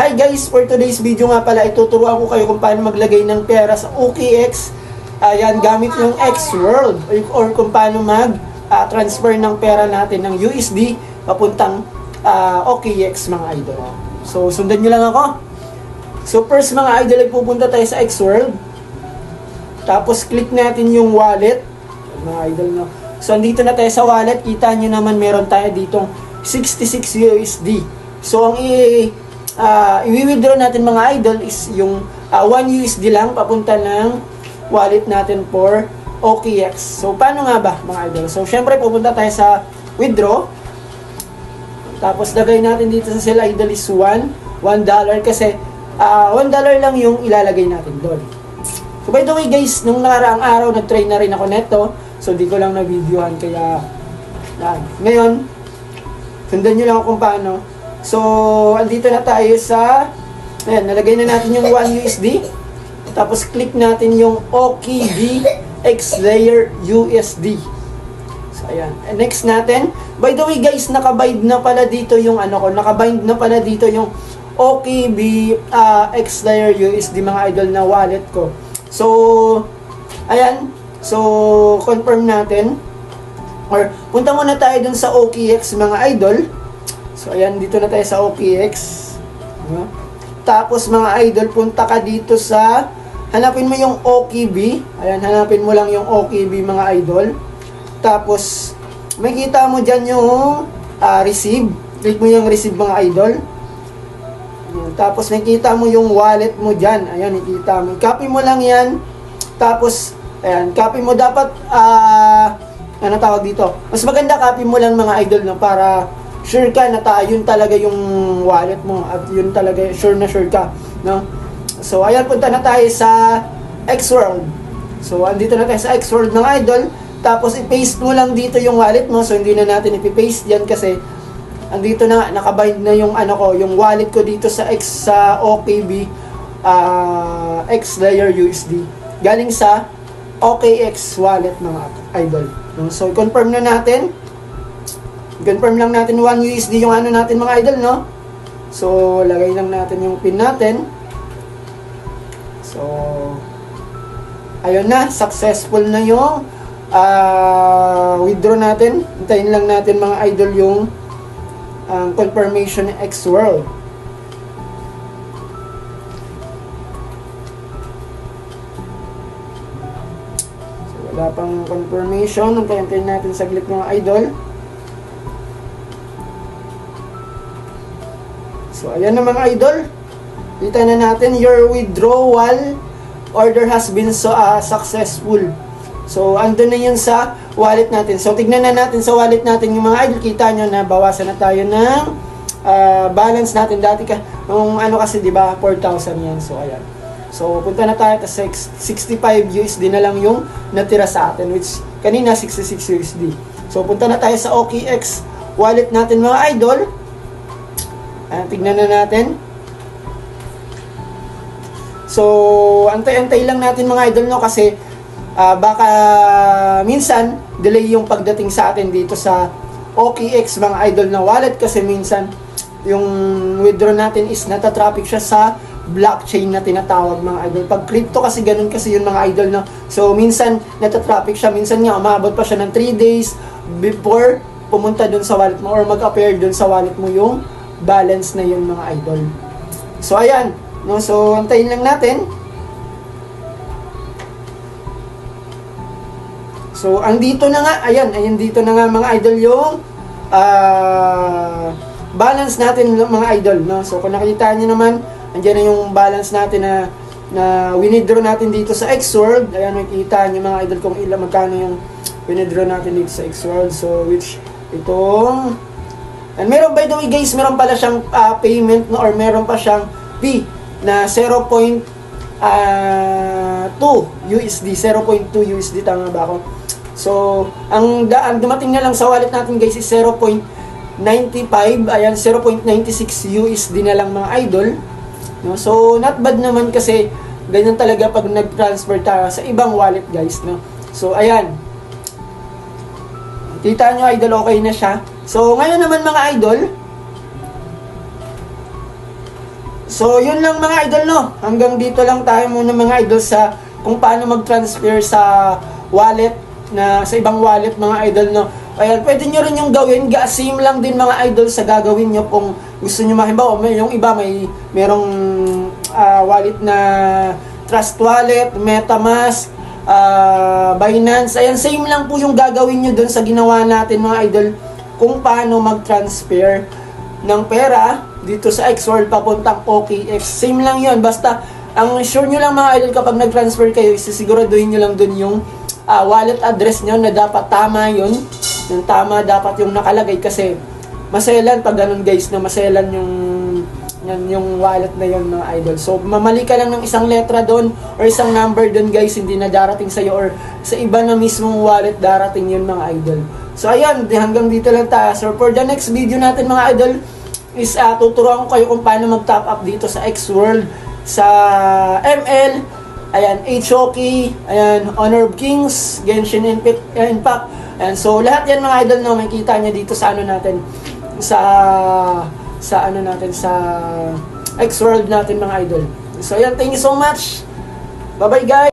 Hi guys, for today's video nga pala, ituturuan ko kayo kung paano maglagay ng pera sa OKX. Ayan, gamit yung Xworld or kung paano mag-transfer ng pera natin ng USD papuntang OKX mga idol. So, sundan nyo lang ako. So, first mga idol, ay pupunta tayo sa Xworld. Tapos, click natin yung wallet. Mga idol, no? So, andito na tayo sa wallet. Kita nyo naman, meron tayo ditong 66 USD. So, ang i-withdraw natin mga idol is yung 1 USD lang papunta ng wallet natin for OKX. So, paano nga ba mga idol? So, syempre pupunta tayo sa withdraw. Tapos, lagay natin dito sa sell idol is $1 kasi $1 lang yung ilalagay natin doon. So, by the way guys, nung nakaraang araw, nag-try na rin ako neto. So, di ko lang na-videohan kaya ngayon, sundan nyo lang ako kung paano. So, andito na tayo sa, ayan, nalagay na natin yung 1 USD. Tapos, click natin yung OKB X-Layer USD. So, ayan. And next natin, by the way guys, nakabind na pala dito yung nakabind na pala dito yung OKB X-Layer USD mga idol na wallet ko. So, ayan. So, confirm natin. Or, punta muna tayo dun sa OKX mga idol. So, ayan, dito na tayo sa OKX. Tapos, mga idol, punta ka dito sa, hanapin mo yung OKB. Ayan, hanapin mo lang yung OKB, mga idol. Tapos, makikita mo dyan yung receive. Click mo yung receive, mga idol. Ayan, tapos, makikita mo yung wallet mo dyan. Ayan, nakikita mo. Copy mo lang yan. Tapos, ayan, copy mo. Dapat, ano tawag dito? Mas maganda, copy mo lang, mga idol, no, para sure ka na yun talaga yung wallet mo at yun talaga sure ka, no? So ayan, punta na tayo sa Xworld. So andito na tayo sa Xworld mga idol. Tapos i-paste mo lang dito yung wallet mo. So hindi na natin i-paste yan kasi andito na, nakabind na yung yung wallet ko dito sa OKB X-Layer USD. Galing sa OKX wallet mga idol. So confirm na natin. Confirm lang natin 1 USD yung natin mga idol, no? So, lagay lang natin yung pin natin. So, ayun na, successful na yung withdraw natin. Hintayin lang natin mga idol yung confirmation ng Xworld. So, wala pang confirmation. Hintayin natin saglit mga idol. So, ayan na mga idol. Kita na natin, your withdrawal order has been successful. So, andun na yun sa wallet natin. So, tignan na natin sa wallet natin yung mga idol. Kita nyo na bawasan na tayo ng balance natin. Dati nung kasi, di ba, 4,000 yan. So, ayan. So, punta na tayo sa 65 USD na lang yung natira sa atin, which kanina 66 USD. So, punta na tayo sa OKX wallet natin mga idol. Tignan na natin. So, antay-antay lang natin mga idol, no, kasi baka minsan delay yung pagdating sa atin dito sa OKX mga idol na wallet kasi minsan yung withdraw natin is natatraffic siya sa blockchain na tinatawag mga idol. Pag crypto kasi ganun kasi yun mga idol, no. So, minsan natatraffic siya, minsan nga umabot pa siya ng 3 days before pumunta dun sa wallet mo or mag-appear dun sa wallet mo yung balance na yun mga idol. So ayan, no, so antayin lang natin. So andito na nga, ayan dito na nga mga idol yung balance natin mga idol, no. So kung nakita niyo naman, andiyan na yung balance natin na winidraw natin dito sa Xworld. Ayan, nakikita niyo mga idol kung magkano yung winidraw natin dito sa Xworld. So which itong, and meron, by the way guys, meron pala siyang payment, no, or meron pa siyang fee na 0.2 USD, 0.2 USD, tama ba ako? So, ang dumating na lang sa wallet natin guys is 0.95, ayan, 0.96 USD na lang mga idol, no? So, not bad naman kasi ganyan talaga pag nag-transfer tayo sa ibang wallet guys, no? So, ayan. Kita nyo idol, okay na siya. So, ngayon naman mga idol, So, yun lang mga idol, no? Hanggang dito lang tayo muna mga idol sa kung paano mag-transfer sa wallet, na sa ibang wallet mga idol, no? Ayan, pwede nyo rin yung gawin, same lang din mga idol sa gagawin nyo kung gusto nyo mahibaw. Yung iba merong wallet na Trust Wallet, MetaMask, Binance. Ayan, same lang po yung gagawin nyo dun sa ginawa natin mga idol kung paano mag-transfer ng pera dito sa Xworld papuntang OKX. Same lang yun, basta ang sure nyo lang mga idol kapag nag-transfer kayo, sisiguraduhin nyo lang dun yung wallet address nyo na dapat tama yun. Yung tama dapat yung nakalagay kasi maselan pag ganun guys, na maselan yung wallet na yun mga idol. So mamali ka lang ng isang letra doon or isang number doon guys, hindi na darating sa'yo or sa iba na mismong wallet darating yun mga idol. So ayan, hanggang dito lang tayo. So for the next video natin mga idol is tuturuan ko kayo kung paano mag-top up dito sa Xworld, sa ML, ayan, HOK, ayan, Honor of Kings, Genshin Impact, ayan. So lahat yan mga idol, no, makikita nyo dito sa ano natin, sa ano natin, sa Xworld natin mga idol. So ayan, thank you so much. Bye bye guys.